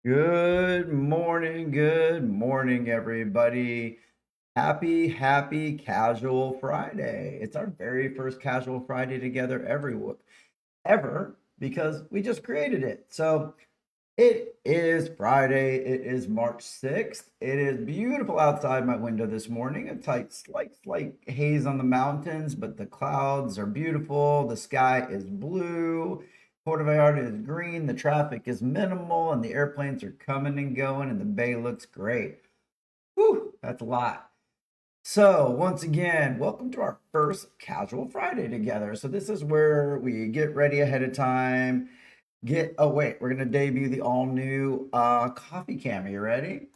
Good morning, everybody. Happy Casual Friday. It's our very first Casual Friday together ever because we just created it. So it is Friday. It is March 6th. It is beautiful outside my window this morning. It's like slight haze on the mountains, but the clouds are beautiful. The sky is blue. Puerto Vallarta is green. The traffic is minimal, and the airplanes are coming and going, and the bay looks great. Whew, that's a lot. So, once again, welcome to our first Casual Friday together. So, this is where we get ready ahead of time. Oh, wait, we're going to debut the all new coffee cam. Are you ready?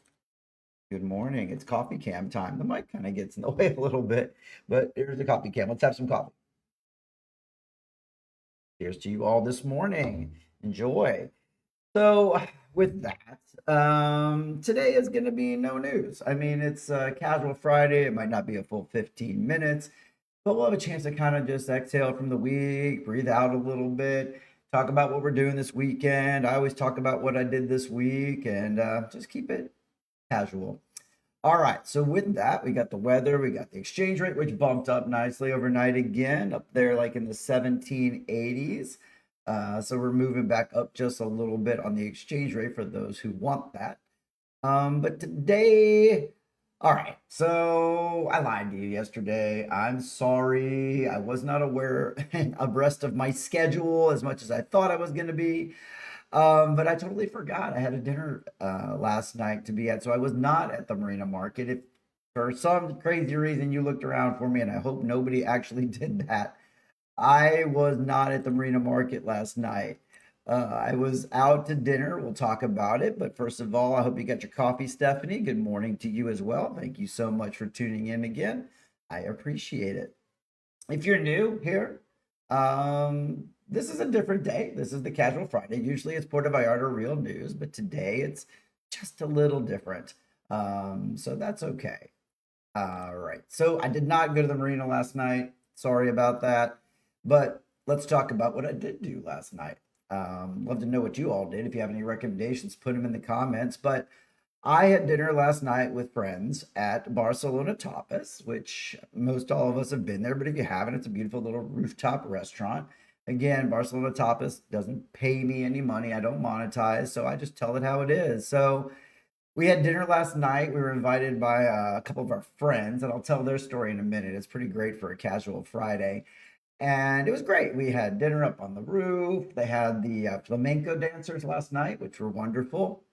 Good morning. It's coffee cam time. The mic kind of gets in the way a little bit, but here's the coffee cam. Let's have some coffee. Here's to you all this morning. Enjoy. So, with that, today is going to be no news. I mean, it's Casual Friday. It might not be a full 15 minutes, but we'll have a chance to kind of just exhale from the week, breathe out a little bit, talk about what we're doing this weekend. I always talk about what I did this week and just keep it casual. All right, so with that, we got the weather, we got the exchange rate, which bumped up nicely overnight again, up there like in the 1780s. So we're moving back up just a little bit on the exchange rate for those who want that. But today, all right, so I lied to you yesterday. I'm sorry. I was not aware and abreast of my schedule as much as I thought I was going to be. But I totally forgot. I had a dinner last night to be at, so I was not at the Marina Market. If for some crazy reason you looked around for me, and I hope nobody actually did that, I was not at the Marina Market last night. I was out to dinner. We'll talk about it. But first of all, I hope you got your coffee, Stephanie. Good morning to you as well. Thank you so much for tuning in again. I appreciate it. If you're new here, this is a different day. This is the Casual Friday. Usually it's Puerto Vallarta Real News, but today it's just a little different. So that's okay. All right. So I did not go to the marina last night. Sorry about that. But let's talk about what I did do last night. Love to know what you all did. If you have any recommendations, put them in the comments. But I had dinner last night with friends at Barcelona Tapas, which most all of us have been there. But if you haven't, it's a beautiful little rooftop restaurant. Again, Barcelona Tapas doesn't pay me any money. I don't monetize, so I just tell it how it is. So we had dinner last night. We were invited by a couple of our friends, and I'll tell their story in a minute. It's pretty great for a casual Friday. And it was great. We had dinner up on the roof. They had the Flamenco Dancers last night, which were wonderful.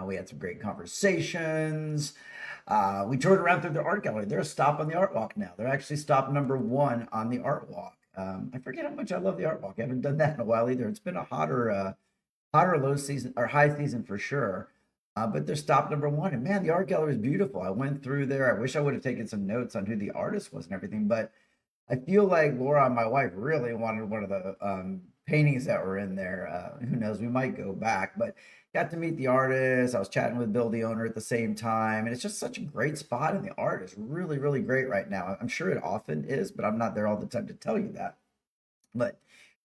We had some great conversations. We toured around through the art gallery. They're a stop on the art walk now. They're actually stop number one on the art walk. I forget how much I love the art walk. I haven't done that in a while either. It's been a hotter low season or high season for sure. But they're stop number one. And man, the art gallery is beautiful. I went through there. I wish I would have taken some notes on who the artist was and everything, but I feel like Laura, my wife, really wanted one of the paintings that were in there. Who knows? We might go back, but got to meet the artist. I was chatting with Bill, the owner, at the same time, and it's just such a great spot. And the art is really great right now. I'm sure it often is, but I'm not there all the time to tell you that. But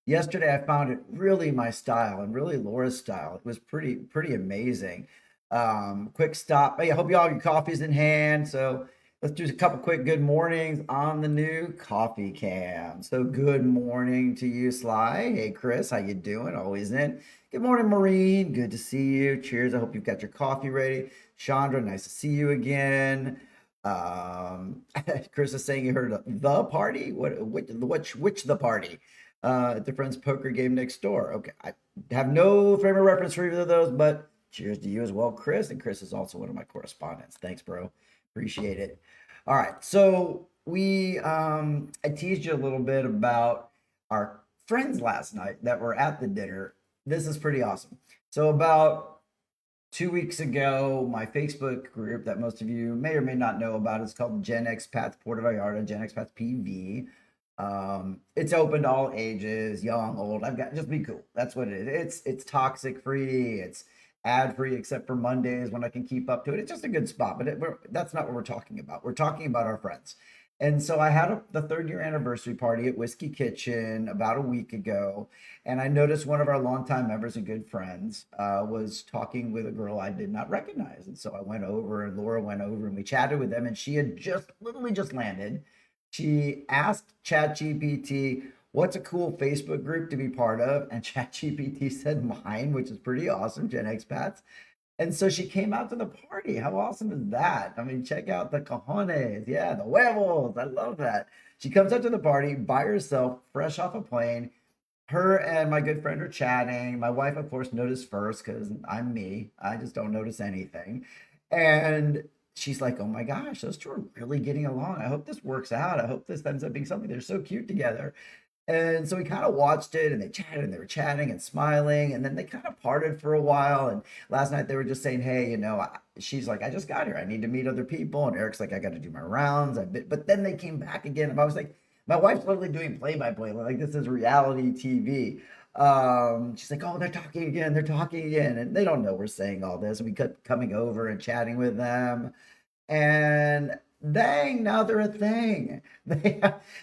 yesterday, I found it really my style and really Laura's style. It was pretty amazing. Quick stop. Hey, I hope you all have your coffees in hand. So let's do a couple quick good mornings on the new coffee cam. So good morning to you, Sly. Hey, Chris, how you doing? Always in. Good morning, Maureen. Good to see you. Cheers. I hope you've got your coffee ready. Chandra, nice to see you again. Chris is saying he heard of the party. Which the party? At the friend's poker game next door. Okay, I have no frame of reference for either of those, but cheers to you as well, Chris. And Chris is also one of my correspondents. Thanks, bro. Appreciate it. All right. So I teased you a little bit about our friends last night that were at the dinner. This is pretty awesome. So about 2 weeks ago, my Facebook group that most of you may or may not know about is called Gen Expats Puerto Vallarta, Gen Expats PV. It's open to all ages, young, old. I've got just be cool. That's what it is. It's toxic free. It's ad free except for Mondays when I can keep up to it. It's just a good spot, but that's not what we're talking about. We're talking about our friends. And so I had the 3rd year anniversary party at Whiskey Kitchen about a week ago. And I noticed one of our longtime members and good friends was talking with a girl I did not recognize. And so I went over and Laura went over and we chatted with them. And she had just literally just landed. She asked ChatGPT, what's a cool Facebook group to be part of? And ChatGPT said mine, which is pretty awesome, Gen Expats. And so she came out to the party. How awesome is that? I mean, check out the cojones. Yeah, the huevos. I love that. She comes out to the party by herself, fresh off a plane. Her and my good friend are chatting. My wife, of course, noticed first because I'm me. I just don't notice anything. And she's like, oh my gosh, those two are really getting along. I hope this works out. I hope this ends up being something. They're so cute together. And so we kind of watched it and they chatted and they were chatting and smiling. And then they kind of parted for a while. And last night they were just saying, hey, she's like, I just got here. I need to meet other people. And Eric's like, I got to do my rounds. But then they came back again. And I was like, my wife's literally doing play by play. Like, this is reality TV. She's like, oh, they're talking again. They're talking again. And they don't know we're saying all this. And we kept coming over and chatting with them. And dang, now they're a thing. They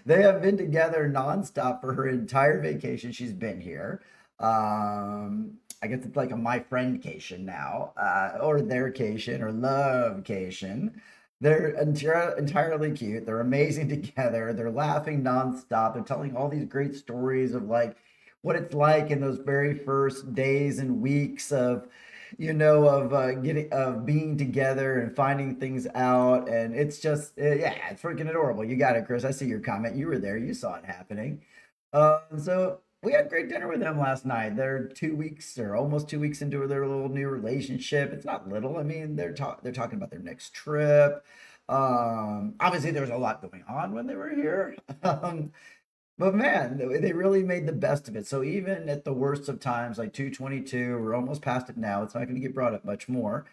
have been together nonstop for her entire vacation. She's been here. I guess it's like a my friendcation now, or their cation or lovecation. They're entirely cute. They're amazing together. They're laughing nonstop. They're telling all these great stories of like what it's like in those very first days and weeks of getting of being together and finding things out. And it's just yeah, it's freaking adorable. You got it, Chris. I see your comment. You were there. You saw it happening. So we had great dinner with them last night. They're 2 weeks or almost 2 weeks into their little new relationship. It's not little. I mean, they're talking about their next trip. Obviously there was a lot going on when they were here. But man, they really made the best of it. So even at the worst of times, like 222, we're almost past it now. It's not going to get brought up much more.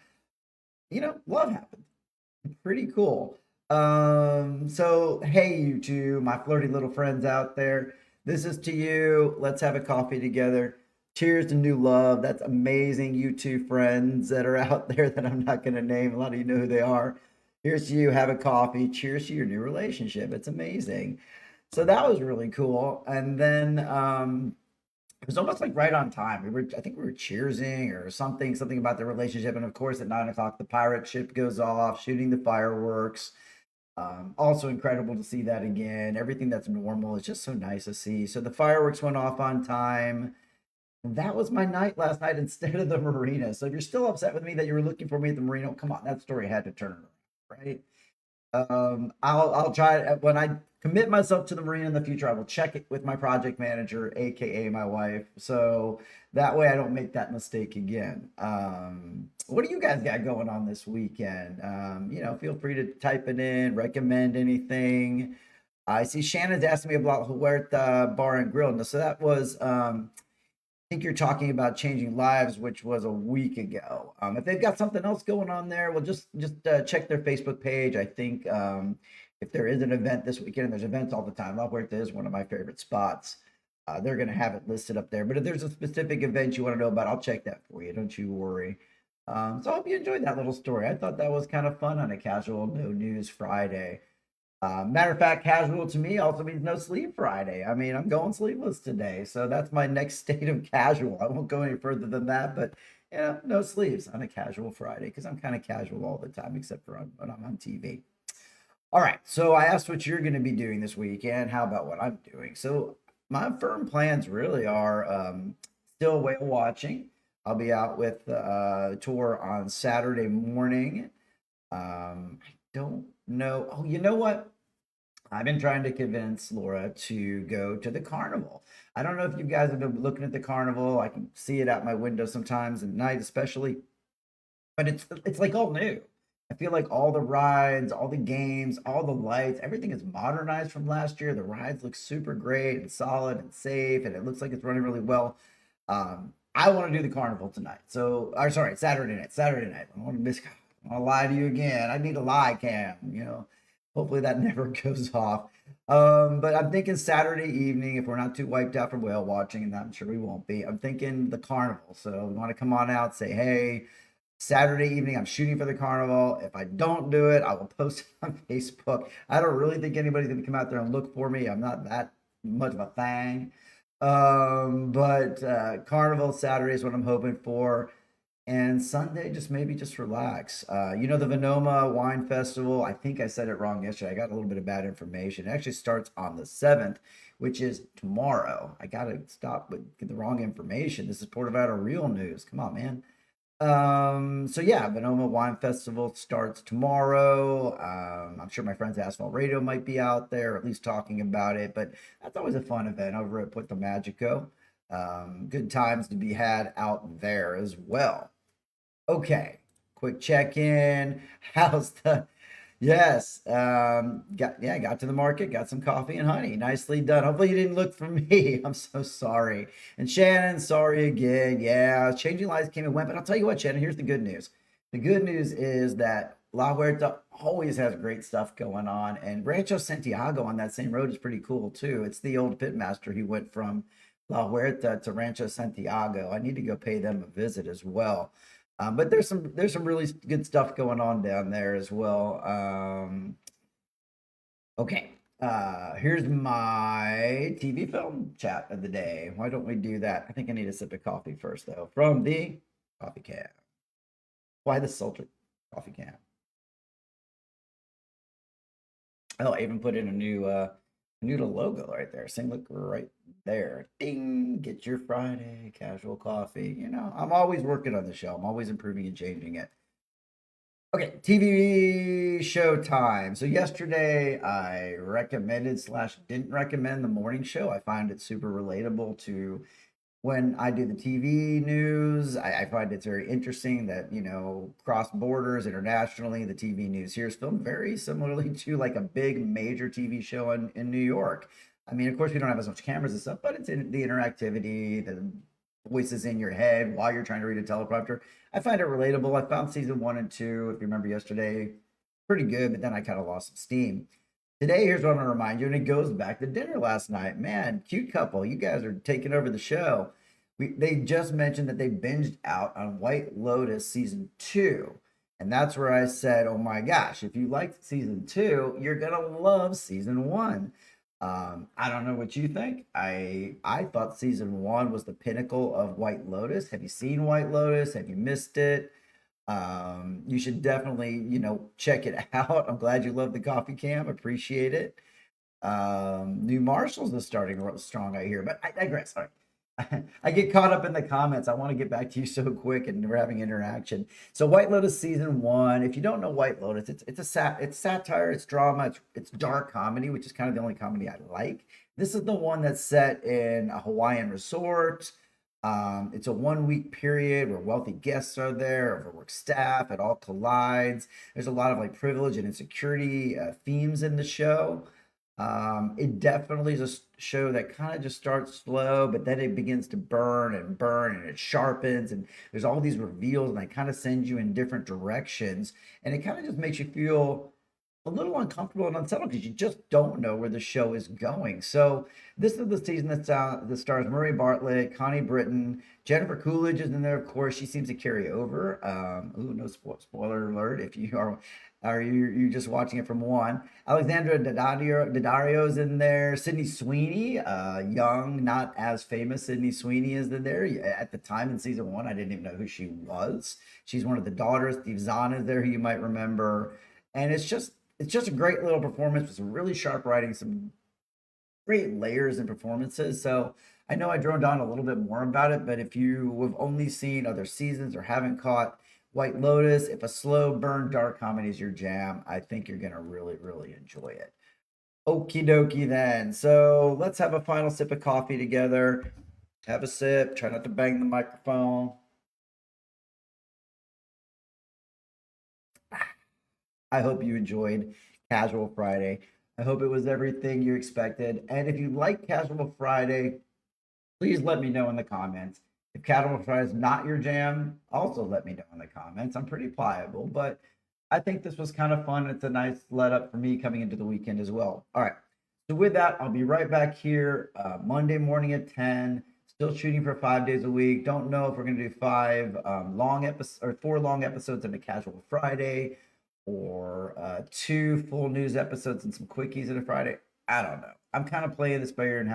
Love happened. Pretty cool. So hey, you two, my flirty little friends out there, this is to you. Let's have a coffee together. Cheers to new love. That's amazing. You two friends that are out there that I'm not going to name. A lot of you know who they are. Here's to you. Have a coffee. Cheers to your new relationship. It's amazing. So that was really cool. And then it was almost like right on time. I think we were cheersing or something about the relationship. And of course, at 9 o'clock, the pirate ship goes off, shooting the fireworks. Also incredible to see that again. Everything that's normal is just so nice to see. So the fireworks went off on time. And that was my night last night instead of the marina. So if you're still upset with me that you were looking for me at the marina, come on, that story had to turn around, right? I'll try when I commit myself to the marina in the future. I will check it with my project manager, aka my wife, so that way I don't make that mistake again. What do you guys got going on this weekend? Feel free to type it in, recommend anything. I see Shannon's asking me about Huerta Bar and Grill. No, so that was think you're talking about changing lives, which was a week ago. If they've got something else going on there, well, just check their Facebook page. I think if there is an event this weekend, and there's events all the time. La Huerta is one of my favorite spots. They're going to have it listed up there. But if there's a specific event you want to know about, I'll check that for you. Don't you worry. So I hope you enjoyed that little story. I thought that was kind of fun on a casual no news Friday. Matter of fact, casual to me also means no sleep Friday. I mean, I'm going sleepless today, so that's my next state of casual. I won't go any further than that, but no sleeps on a casual Friday because I'm kind of casual all the time, except for when I'm on TV. All right, so I asked what you're going to be doing this weekend. How about what I'm doing? So my firm plans really are still whale watching. I'll be out with a tour on Saturday morning. I don't know. Oh, you know what? I've been trying to convince Laura to go to the carnival. I don't know if you guys have been looking at the carnival. I can see it out my window sometimes at night, especially, but it's like all new. I feel like all the rides, all the games, all the lights, everything is modernized from last year. The rides look super great and solid and safe, and it looks like it's running really well. I want to do the carnival tonight. So, or sorry, Saturday night. Saturday night. I want to miss. I'll lie to you again. I need a lie cam. Hopefully that never goes off. But I'm thinking Saturday evening, if we're not too wiped out from whale watching, and I'm sure we won't be. I'm thinking the carnival. So we want to come on out, say hey, Saturday evening, I'm shooting for the carnival. If I don't do it, I will post it on Facebook. I don't really think anybody's going to come out there and look for me. I'm not that much of a thing. But carnival Saturday is what I'm hoping for. And Sunday, just maybe just relax. The Vinoma Wine Festival, I think I said it wrong yesterday. I got a little bit of bad information. It actually starts on the 7th, which is tomorrow. I got to stop with get the wrong information. This is Puerto Vallarta Real News. Come on, man. So yeah, Vinoma Wine Festival starts tomorrow. I'm sure my friends at Asphalt Radio might be out there, at least talking about it, but that's always a fun event over at Puerto Magico. Good times to be had out there as well. Okay, quick check-in. How's the Yes, got to the market, got some coffee and honey. Nicely done. Hopefully you didn't look for me. I'm so sorry. And Shannon, sorry again. Yeah, changing lives came and went, but I'll tell you what, Shannon, here's the good news. The good news is that La Huerta always has great stuff going on, and Rancho Santiago on that same road is pretty cool too. It's the old pitmaster who went from La Huerta to Rancho Santiago. I need to go pay them a visit as well. But there's some really good stuff going on down there as well. Okay, here's my TV film chat of the day. Why don't we do that? I think I need a sip of coffee first, though, from the coffee can. Why the sultry coffee can? Oh, I even put in a new logo right there. Same look right there. Ding! Get your Friday casual coffee. I'm always working on the show. I'm always improving and changing it. Okay, TV show time. So yesterday I recommended slash didn't recommend the morning show. I find it super relatable to when I do the TV news. I find it's very interesting that, cross borders internationally, the TV news here is filmed very similarly to like a big major TV show in New York. I mean, of course, we don't have as much cameras and stuff, but it's in the interactivity, the voices in your head while you're trying to read a teleprompter. I find it relatable. I found season 1 and 2, if you remember yesterday, pretty good, but then I kind of lost some steam. Today, here's what I'm going to remind you, and it goes back to dinner last night. Man, cute couple. You guys are taking over the show. They just mentioned that they binged out on White Lotus season 2. And that's where I said, oh my gosh, if you liked season 2, you're going to love season 1. I don't know what you think. I thought season 1 was the pinnacle of White Lotus. Have you seen White Lotus? Have you missed it? You should definitely, check it out. I'm glad you love the coffee cam. Appreciate it. New Marshall's is starting strong, I hear, but I digress. Sorry. I get caught up in the comments. I want to get back to you so quick, and we're having interaction. So, White Lotus season 1. If you don't know White Lotus, it's satire, it's drama, it's dark comedy, which is kind of the only comedy I like. This is the one that's set in a Hawaiian resort. It's a 1-week period where wealthy guests are there, overworked staff, it all collides. There's a lot of like privilege and insecurity themes in the show. It definitely is a show that kind of just starts slow, but then it begins to burn and it sharpens, and there's all these reveals, and they kind of send you in different directions, and it kind of just makes you feel a little uncomfortable and unsettled because you just don't know where the show is going. So this is the season that stars Murray Bartlett, Connie Britton, Jennifer Coolidge is in there. Of course, she seems to carry over. No spoiler alert if you are you just watching it from 1. Alexandra Daddario's in there. Sydney Sweeney, young, not as famous Sydney Sweeney is in there. At the time in season 1, I didn't even know who she was. She's one of the daughters. Steve Zahn is there, who you might remember. And it's just a great little performance with some really sharp writing, some great layers and performances. So I know I droned on a little bit more about it, but if you have only seen other seasons or haven't caught White Lotus, if a slow burn dark comedy is your jam, I think you're going to really, really enjoy it. Okie dokie then. So let's have a final sip of coffee together. Have a sip. Try not to bang the microphone. I hope you enjoyed Casual Friday. I hope it was everything you expected. And if you like Casual Friday, please let me know in the comments. If Casual Friday is not your jam, also let me know in the comments. I'm pretty pliable, but I think this was kind of fun. It's a nice let up for me coming into the weekend as well. All right. So with that, I'll be right back here Monday morning at 10. Still shooting for 5 days a week. Don't know if we're going to do five long episodes or 4 long episodes and a casual Friday, or 2 full news episodes and some quickies in a Friday. I don't know. I'm kind of playing this by ear and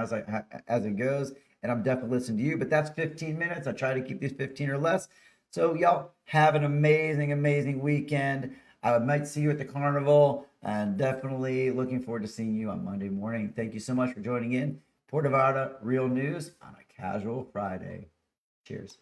as it goes, and I'm definitely listening to you. But that's 15 minutes. I try to keep these 15 or less. So y'all have an amazing, amazing weekend. I might see you at the carnival, and definitely looking forward to seeing you on Monday morning. Thank you so much for joining in. Puerto Vallarta Real News on a casual Friday. Cheers.